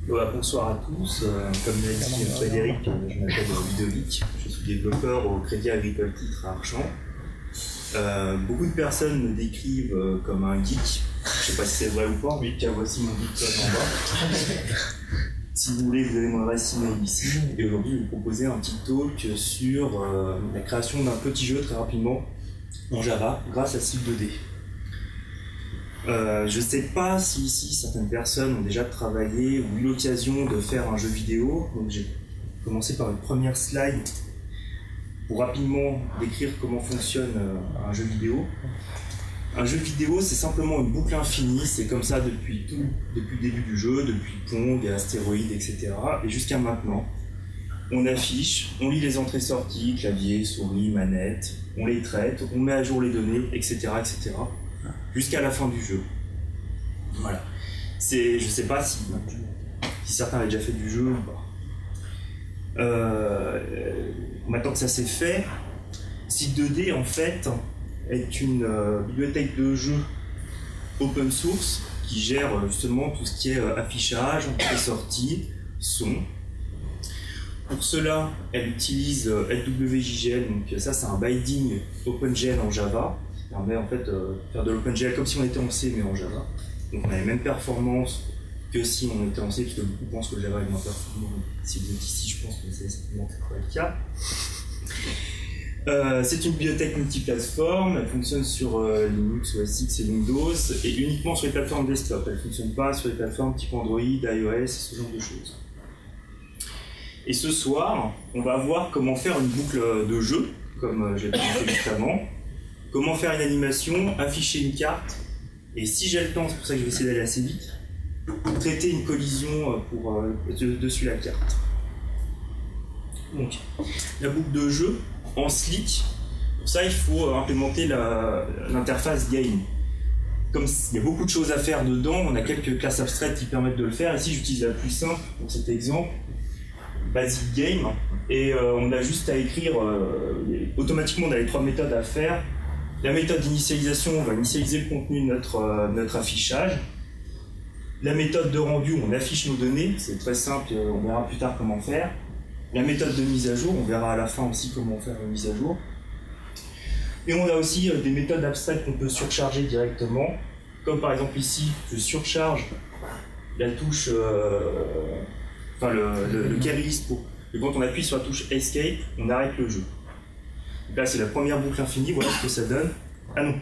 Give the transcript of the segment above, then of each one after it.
Voilà, bonsoir à tous. Comme l'a dit Frédéric, je m'appelle Ludovic. Je suis développeur au Crédit Agricole Titres à Archamps. Beaucoup de personnes me décrivent comme un geek. Je ne sais pas si c'est vrai ou pas, mais tiens, voici mon geek en bas. Si vous voulez, vous avez mon adresse email ici. Et aujourd'hui, je vais vous proposer un petit talk sur la création d'un petit jeu très rapidement en Java grâce à Cycle 2D. Je ne sais pas si ici certaines personnes ont déjà travaillé ou eu l'occasion de faire un jeu vidéo. Donc j'ai commencé par une première slide pour rapidement décrire comment fonctionne un jeu vidéo. Un jeu vidéo, c'est simplement une boucle infinie, c'est comme ça depuis le début du jeu, depuis Pong, Astéroïde, etc. Et jusqu'à maintenant. On affiche, on lit les entrées-sorties, clavier, souris, manette, on les traite, on met à jour les données, etc. etc. jusqu'à la fin du jeu. Voilà. Je ne sais pas si certains avaient déjà fait du jeu ou pas. Maintenant que ça s'est fait, Cycle 2D en fait est une bibliothèque de jeux open source qui gère justement tout ce qui est affichage, entrée-sortie, son. Pour cela, elle utilise LWJGL, donc ça c'est un binding OpenGL en Java. Ça permet en fait de faire de l'OpenGL comme si on était en C mais en Java. Donc on a les mêmes performances que si on était en C, puisque beaucoup pensent que Java est moins performant. Si vous êtes ici, je pense que c'est certainement le cas. C'est une bibliothèque multiplateforme, elle fonctionne sur Linux, OS X et Windows, et uniquement sur les plateformes desktop. Elle ne fonctionne pas sur les plateformes type Android, iOS, ce genre de choses. Et ce soir, on va voir comment faire une boucle de jeu, comme je l'ai présenté juste avant. Comment faire une animation, afficher une carte, et si j'ai le temps, c'est pour ça que je vais essayer d'aller assez vite, traiter une collision dessus la carte. Donc, la boucle de jeu en slick, pour ça il faut implémenter l'interface game. Comme il y a beaucoup de choses à faire dedans, on a quelques classes abstraites qui permettent de le faire. Ici j'utilise la plus simple pour cet exemple, Basic Game, et on a juste à écrire, automatiquement on a les trois méthodes à faire. La méthode d'initialisation, on va initialiser le contenu de notre affichage. La méthode de rendu, on affiche nos données, c'est très simple, on verra plus tard comment faire. La méthode de mise à jour, on verra à la fin aussi comment faire une mise à jour. Et on a aussi des méthodes abstraites qu'on peut surcharger directement, comme par exemple ici, je surcharge la touche, le carry list pour. Et quand on appuie sur la touche Escape, on arrête le jeu. Donc là, c'est la première boucle infinie, voilà ce que ça donne. Ah non,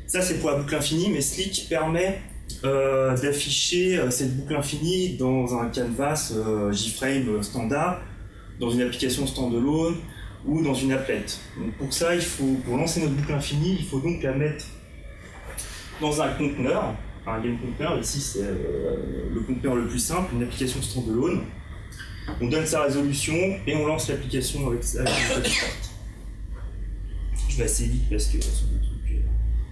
ça c'est pour la boucle infinie, mais Slick permet d'afficher cette boucle infinie dans un canvas JFrame standard, dans une application standalone ou dans une applet. Donc pour ça, pour lancer notre boucle infinie, il faut donc la mettre dans un conteneur, un game container. Ici c'est le conteneur le plus simple, une application standalone. On donne sa résolution et on lance l'application avec ça. Je vais assez vite parce que ce sont des trucs.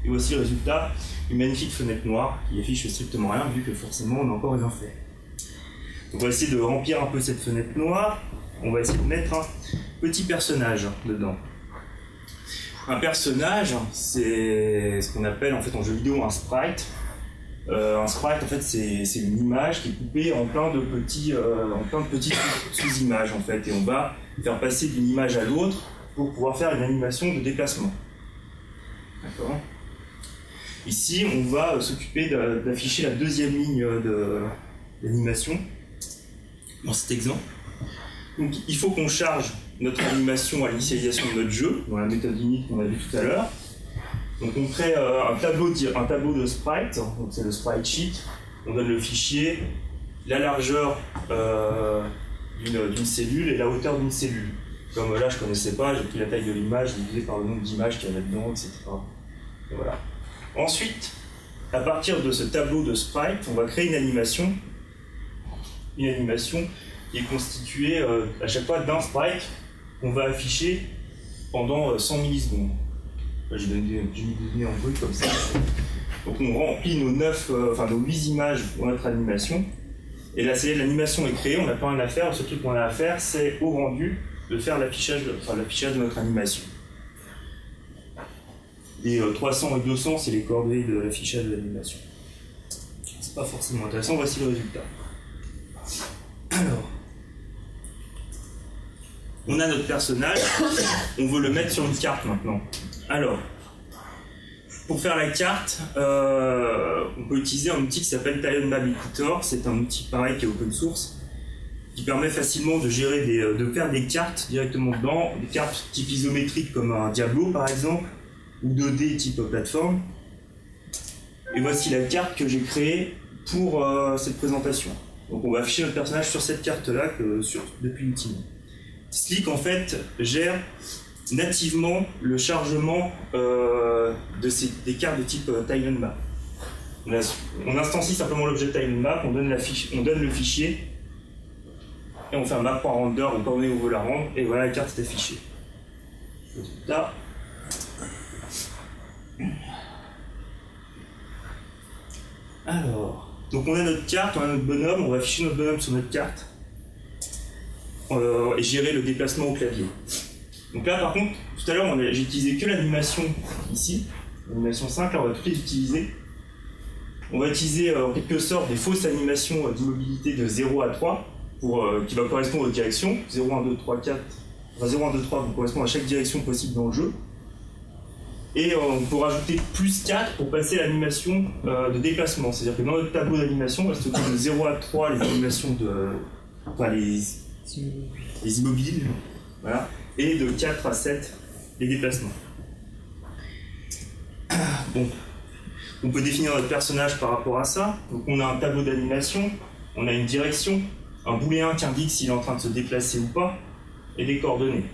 Et voici le résultat, une magnifique fenêtre noire qui affiche strictement rien vu que forcément on n'a encore rien fait. Donc on va essayer de remplir un peu cette fenêtre noire. On va essayer de mettre un petit personnage dedans. Un personnage, c'est ce qu'on appelle en fait en jeu vidéo un sprite. Un sprite en fait c'est une image qui est coupée en plein de petites sous-images en fait, et on va faire passer d'une image à l'autre pour pouvoir faire une animation de déplacement. D'accord. Ici, on va s'occuper d'afficher la deuxième ligne d'animation dans cet exemple. Donc, il faut qu'on charge notre animation à l'initialisation de notre jeu, dans la méthode init qu'on a vu tout à l'heure. Donc, on crée un tableau de sprite, donc c'est le sprite sheet. On donne le fichier, la largeur d'une cellule et la hauteur d'une cellule. Comme là, je ne connaissais pas, j'ai pris la taille de l'image, divisé par le nombre d'images qu'il y avait dedans, etc. Et voilà. Ensuite, à partir de ce tableau de sprite, on va créer une animation qui est constituée à chaque fois d'un sprite qu'on va afficher pendant 100 millisecondes. J'ai mis des données en brut comme ça. Donc on remplit nos 8 images pour notre animation. Et là, l'animation est créée, on n'a pas rien à faire. Le seul truc qu'on a à faire, c'est au rendu de faire l'affichage de notre animation. Les 300 et 200, c'est les coordonnées de l'affichage de l'animation. C'est pas forcément intéressant, voici le résultat. On a notre personnage, on veut le mettre sur une carte maintenant. Alors, pour faire la carte, on peut utiliser un outil qui s'appelle Tile Map Editor. C'est un outil pareil qui est open source, qui permet facilement de gérer de faire des cartes directement dedans, des cartes type isométrique comme un Diablo par exemple, ou 2D type plateforme. Et voici la carte que j'ai créée pour cette présentation. Donc on va afficher notre personnage sur cette carte-là depuis l'outil. Slick en fait gère nativement le chargement des cartes de type TileMap. On instancie simplement l'objet TileMap, on donne le fichier et on fait un map.render, donc quand on veut la rendre, et voilà, la carte est affichée. Résultat. Alors, donc on a notre carte, on a notre bonhomme, on va afficher notre bonhomme sur notre carte et gérer le déplacement au clavier. Donc là par contre, tout à l'heure j'ai utilisé que l'animation ici, l'animation 5, là on va toutes les utiliser. On va utiliser en quelque sorte des fausses animations d'immobilité de 0 à 3 qui va correspondre aux directions. 0, 1, 2, 3, 4, enfin 0, 1, 2, 3 vont correspondre à chaque direction possible dans le jeu. Et on peut rajouter plus 4 pour passer à l'animation de déplacement. C'est-à-dire que dans notre tableau d'animation, on va stocker de 0 à 3 les animations les immobiles, voilà, et de 4 à 7 les déplacements. Bon. On peut définir notre personnage par rapport à ça. Donc on a un tableau d'animation, on a une direction, un booléen qui indique s'il est en train de se déplacer ou pas, et des coordonnées.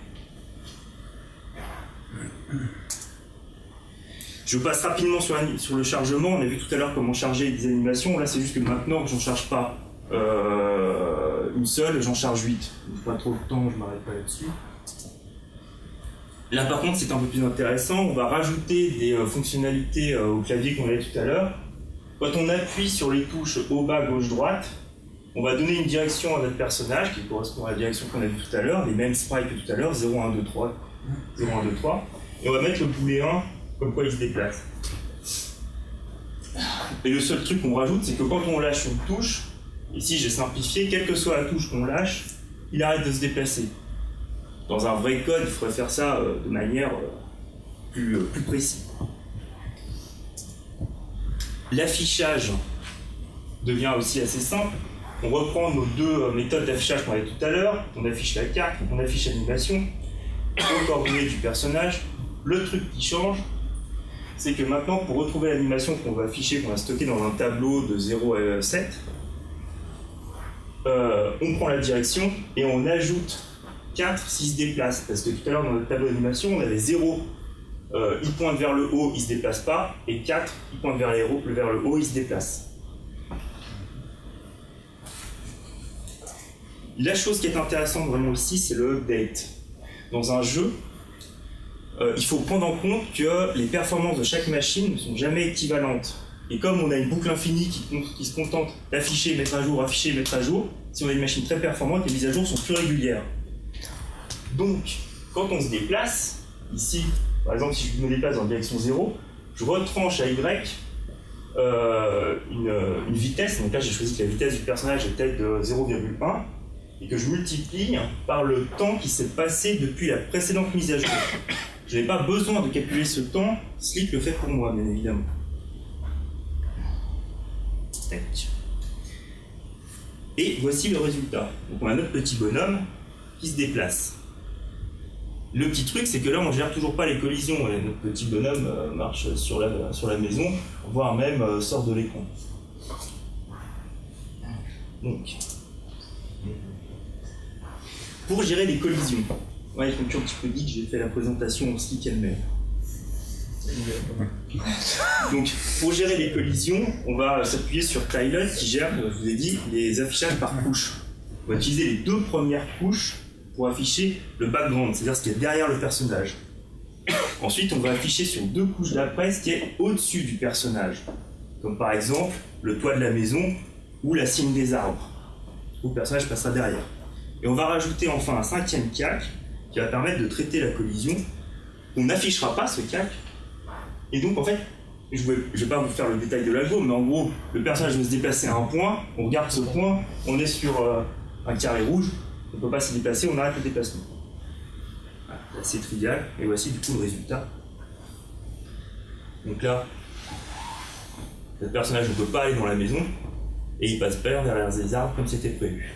Je passe rapidement sur le chargement. On a vu tout à l'heure comment charger des animations. Là, c'est juste que maintenant que j'en charge pas une seule, j'en charge 8. Donc, pas trop de temps, je m'arrête pas là-dessus. Là, par contre, c'est un peu plus intéressant. On va rajouter des fonctionnalités au clavier qu'on avait tout à l'heure. Quand on appuie sur les touches haut, bas, gauche, droite, on va donner une direction à notre personnage qui correspond à la direction qu'on a vue tout à l'heure, les mêmes sprites que tout à l'heure, 0, 1, 2, 3, 0, 1, 2, 3. Et on va mettre le booléen comme quoi il se déplace. Et le seul truc qu'on rajoute, c'est que quand on lâche une touche, ici j'ai simplifié, quelle que soit la touche qu'on lâche, il arrête de se déplacer. Dans un vrai code, il faudrait faire ça de manière plus précise. L'affichage devient aussi assez simple. On reprend nos deux méthodes d'affichage qu'on avait tout à l'heure. On affiche la carte, on affiche l'animation, les coordonnées du personnage. Le truc qui change, c'est que maintenant, pour retrouver l'animation qu'on va afficher, qu'on va stocker dans un tableau de 0 à 7, on prend la direction et on ajoute 4 s'il se déplace. Parce que tout à l'heure, dans notre tableau d'animation, on avait 0, il pointe vers le haut, il se déplace pas, et 4, il pointe vers le haut, il se déplace. La chose qui est intéressante vraiment ici, c'est le update. Dans un jeu, il faut prendre en compte que les performances de chaque machine ne sont jamais équivalentes. Et comme on a une boucle infinie qui se contente d'afficher, mettre à jour, afficher, mettre à jour, si on a une machine très performante, les mises à jour sont plus régulières. Donc, quand on se déplace, ici, par exemple, si je me déplace en direction 0, je retranche à Y une vitesse. Donc là, j'ai choisi que la vitesse du personnage était de 0,1 et que je multiplie par le temps qui s'est passé depuis la précédente mise à jour. Je n'ai pas besoin de calculer ce temps, Slick le fait pour moi, bien évidemment. Tac. Et voici le résultat. Donc on a notre petit bonhomme qui se déplace. Le petit truc, c'est que là, on ne gère toujours pas les collisions. Et notre petit bonhomme marche sur la maison, voire même sort de l'écran. Donc, pour gérer les collisions, ouais, je me suis un petit peu dit que j'ai fait la présentation en Slick elle-même. Donc, pour gérer les collisions, on va s'appuyer sur Tilelet qui gère, je vous ai dit, les affichages par couche. On va utiliser les deux premières couches pour afficher le background, c'est-à-dire ce qui est derrière le personnage. Ensuite, on va afficher sur deux couches d'après ce qui est au-dessus du personnage, comme par exemple le toit de la maison ou la cime des arbres, où le personnage passera derrière. Et on va rajouter enfin un cinquième calque qui va permettre de traiter la collision. On n'affichera pas ce calque, et donc en fait, je ne vais pas vous faire le détail de l'algo, mais en gros, le personnage veut se déplacer à un point, on regarde ce point, on est sur un carré rouge, on ne peut pas se déplacer, on arrête le déplacement. C'est assez trivial. Et voici du coup le résultat. Donc là, le personnage ne peut pas aller dans la maison et il passe peur derrière les arbres comme c'était prévu.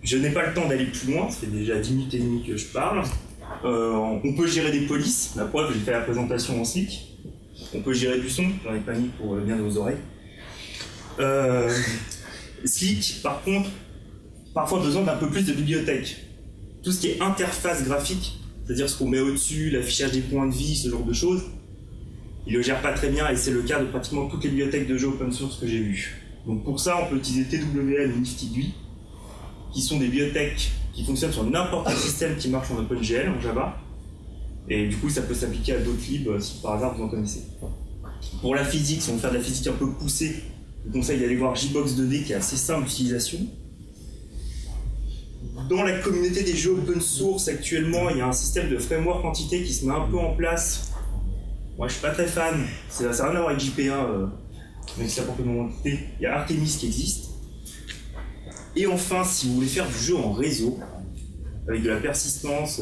Je n'ai pas le temps d'aller plus loin, ça fait déjà 10 minutes et demie que je parle. On peut gérer des polices, la preuve, j'ai fait la présentation en Slick. On peut gérer du son, j'en ai pas mis pour le bien de vos oreilles. Slick, par contre, parfois besoin d'un peu plus de bibliothèque. Tout ce qui est interface graphique, c'est-à-dire ce qu'on met au-dessus, l'affichage des points de vie, ce genre de choses, il le gère pas très bien et c'est le cas de pratiquement toutes les bibliothèques de jeux open source que j'ai vues. Donc pour ça, on peut utiliser TWL ou NiftyGUI, qui sont des bibliothèques qui fonctionnent sur n'importe quel système qui marche en OpenGL, en Java. Et du coup, ça peut s'appliquer à d'autres libs si par hasard vous en connaissez. Pour la physique, si on veut faire de la physique un peu poussée, je vous conseille d'aller voir JBox 2D qui est assez simple d'utilisation. Dans la communauté des jeux open source, actuellement, il y a un système de framework entité qui se met un peu en place. Moi, je suis pas très fan. Ça n'a rien à voir avec JPA, même si ça porte le nom entité. Il y a Artemis qui existe. Et enfin, si vous voulez faire du jeu en réseau, avec de la persistance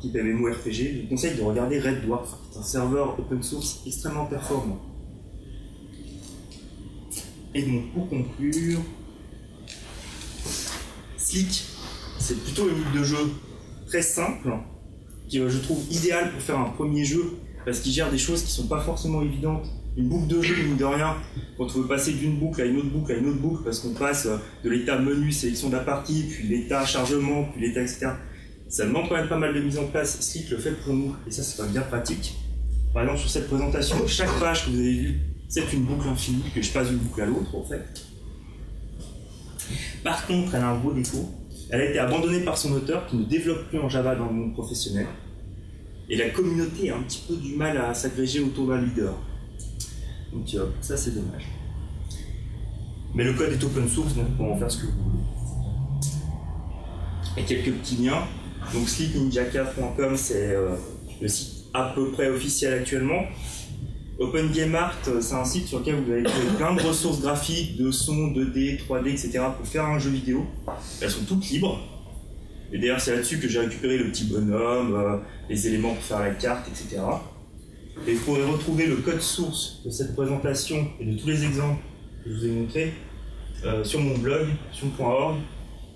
type MMORPG, je vous conseille de regarder Red Dwarf, qui est un serveur open source extrêmement performant. Et donc, pour conclure, Slick, c'est plutôt une libre de jeu très simple, qui je trouve idéal pour faire un premier jeu, parce qu'il gère des choses qui sont pas forcément évidentes. Une boucle de jeu, mine de rien, quand on veut passer d'une boucle à une autre boucle à une autre boucle, parce qu'on passe de l'état menu, sélection de la partie, puis l'état chargement, puis l'état, etc. Ça demande quand même pas mal de mise en place. Slick le fait pour nous, et ça c'est pas bien pratique. Par exemple, sur cette présentation, chaque page que vous avez vue, c'est une boucle infinie, que je passe d'une boucle à l'autre, en fait. Par contre, elle a un gros défaut. Elle a été abandonnée par son auteur, qui ne développe plus en Java dans le monde professionnel. Et la communauté a un petit peu du mal à s'agréger autour d'un leader. Donc ça c'est dommage. Mais le code est open source, donc vous pouvez en faire ce que vous voulez. Et quelques petits liens. Donc slickninjaka.com, c'est le site à peu près officiel actuellement. OpenGameArt, c'est un site sur lequel vous allez trouver plein de ressources graphiques, de son, 2D, 3D, etc. pour faire un jeu vidéo. Elles sont toutes libres. Et d'ailleurs c'est là-dessus que j'ai récupéré le petit bonhomme, les éléments pour faire la carte, etc. Et vous pourrez retrouver le code source de cette présentation et de tous les exemples que je vous ai montrés sur mon blog, sur.org,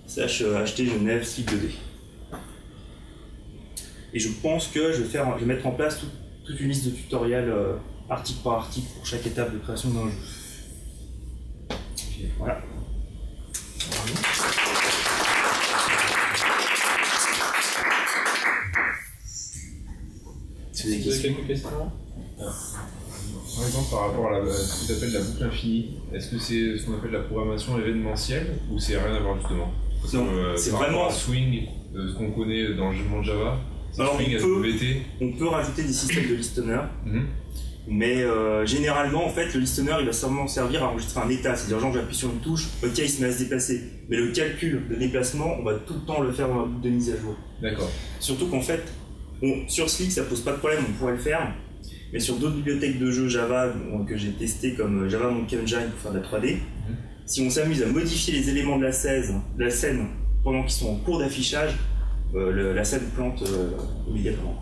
/ht-genève Slick 2D. Et je pense que je vais mettre en place toute une liste de tutoriels article par article pour chaque étape de création d'un jeu. Okay. Voilà. Vous avez quelques questions? Par exemple, par rapport à ce que tu appelles la boucle infinie, est-ce que c'est ce qu'on appelle la programmation événementielle ou c'est rien à voir justement? Non, c'est vraiment Swing, ce qu'on connaît dans le monde Java. Alors on peut rajouter des systèmes de listener, mais généralement en fait le listener il va seulement servir à enregistrer un état, c'est-à-dire genre j'appuie sur une touche, ok il se met à se déplacer, mais le calcul de déplacement on va tout le temps le faire dans la boucle de mise à jour. D'accord. Surtout qu'en fait sur Slick ça pose pas de problème, on pourrait le faire, mais sur d'autres bibliothèques de jeux Java que j'ai testé comme Java Monkey Engine pour faire de la 3D, si on s'amuse à modifier les éléments de la scène pendant qu'ils sont en cours d'affichage, la scène plante immédiatement.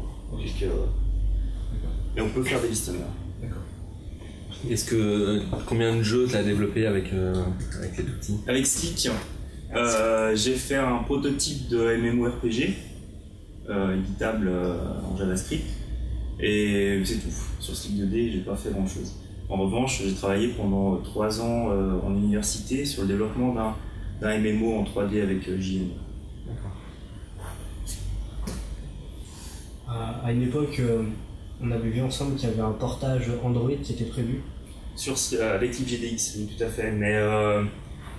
Et on peut faire des listeners. D'accord. Est-ce que combien de jeux tu as développé avec les outils? Avec Slick, j'ai fait un prototype de MMORPG éditable en JavaScript et c'est tout. Sur Slick 2D, j'ai pas fait grand chose. En revanche, j'ai travaillé pendant 3 ans en université sur le développement d'un MMO en 3D avec JN. À une époque, on avait vu ensemble qu'il y avait un portage Android qui était prévu. Avec LibGDX, oui, tout à fait. Mais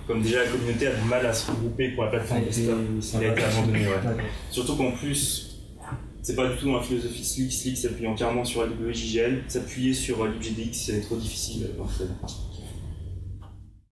comme déjà la communauté a du mal à se regrouper pour la plateforme desktop, il a été abandonné. Ouais. Surtout qu'en plus, c'est pas du tout dans la philosophie Slick. Slick s'appuie entièrement sur AWJGL. S'appuyer sur LibGDX, c'est trop difficile.